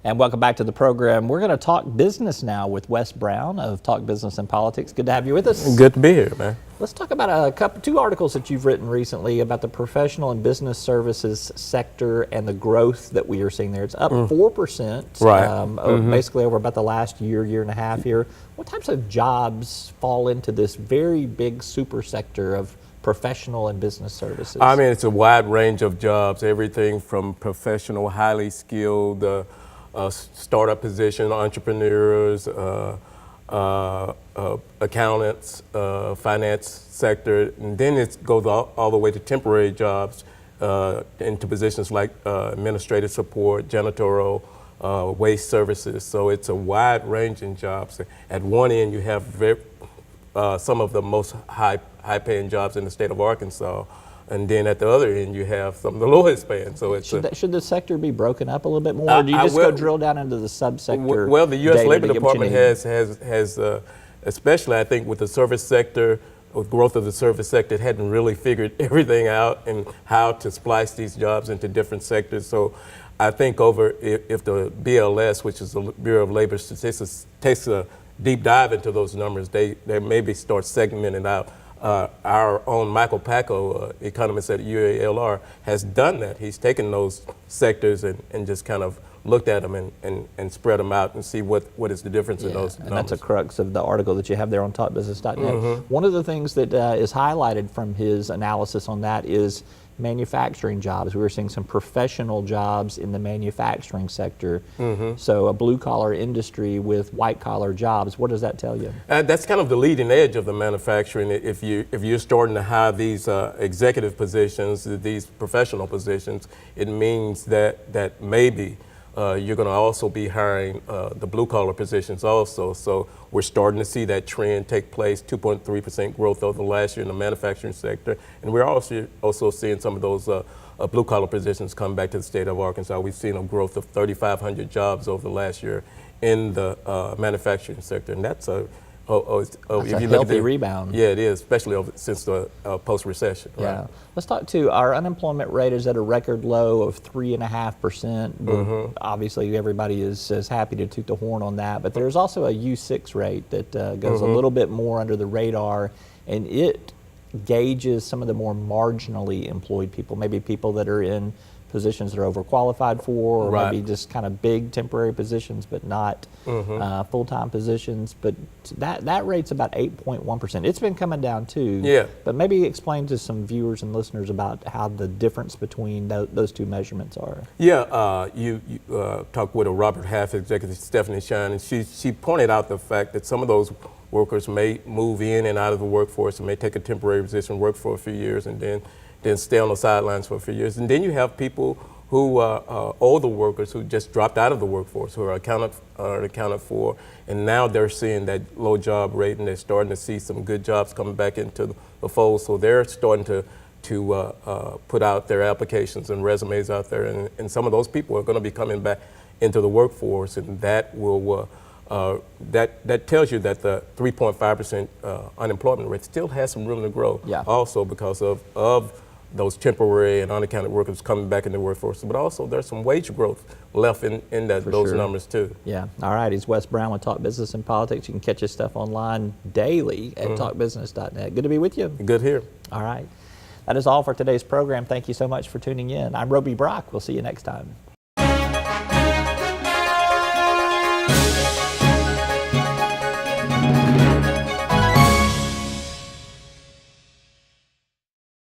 And welcome back to the program. We're going to talk business now with Wes Brown of Talk Business and Politics. Good to have you with us. Good to be here, man. Let's talk about two articles that you've written recently about the professional and business services sector and the growth that we are seeing there. It's up 4%, right. Basically over about the last year and a half here. What types of jobs fall into this very big super sector of professional and business services? I mean, it's a wide range of jobs, everything from professional, highly skilled, startup position, entrepreneurs, accountants, finance sector, and then it goes all the way to temporary jobs into positions like administrative support, janitorial, waste services. So it's a wide range in jobs. At one end, you have some of the most high-paying jobs in the state of Arkansas. And then at the other end, you have some of the lowest paying. So it's should the sector be broken up a little bit more, or do you just go drill down into the subsector? Well, the U.S. Labor Department has especially I think with the service sector, with growth of the service sector, it hadn't really figured everything out and how to splice these jobs into different sectors. So I think if the BLS, which is the Bureau of Labor Statistics, takes a deep dive into those numbers, they maybe start segmenting out. Our own Michael Packo, economist at UALR, has done that. He's taken those sectors and just kind of looked at them and spread them out and see what is the difference in those numbers. And that's a crux of the article that you have there on talkbusiness.net. One of the things that is highlighted from his analysis on that is manufacturing jobs. We were seeing some professional jobs in the manufacturing sector. So a blue-collar industry with white-collar jobs. What does that tell you? That's kind of the leading edge of the manufacturing. If you're starting to have these executive positions, these professional positions, it means that maybe you're going to also be hiring the blue-collar positions also. So we're starting to see that trend take place, 2.3% growth over the last year in the manufacturing sector. And we're also seeing some of those blue-collar positions come back to the state of Arkansas. We've seen a growth of 3,500 jobs over the last year in the manufacturing sector. And that's a healthy rebound. Yeah, it is, especially since the post-recession. Right? Yeah. Let's talk to our unemployment rate is at a record low of 3.5%. Obviously, everybody is happy to toot the horn on that, but there's also a U6 rate that goes a little bit more under the radar, and it gauges some of the more marginally employed people, maybe people that are in positions that are overqualified for, or maybe just kind of big temporary positions, but not full-time positions. But that rate's about 8.1%. It's been coming down too. Yeah. But maybe explain to some viewers and listeners about how the difference between those two measurements are. Yeah, you talked with a Robert Half executive, Stephanie Shine, and she pointed out the fact that some of those workers may move in and out of the workforce and may take a temporary position, work for a few years, and then stay on the sidelines for a few years. And then you have people who are older workers who just dropped out of the workforce, who are accounted for, and now they're seeing that low job rate, and they're starting to see some good jobs coming back into the fold. So they're starting to put out their applications and resumes out there, and some of those people are going to be coming back into the workforce, and that will that tells you that the 3.5% unemployment rate still has some room to grow. Yeah. Also because of those temporary and unaccounted workers coming back in the workforce, but also there's some wage growth left in those numbers too. Yeah. All right. He's Wes Brown with Talk Business and Politics. You can catch his stuff online daily at talkbusiness.net. Good to be with you. Good here. All right. That is all for today's program. Thank you so much for tuning in. I'm Roby Brock. We'll see you next time.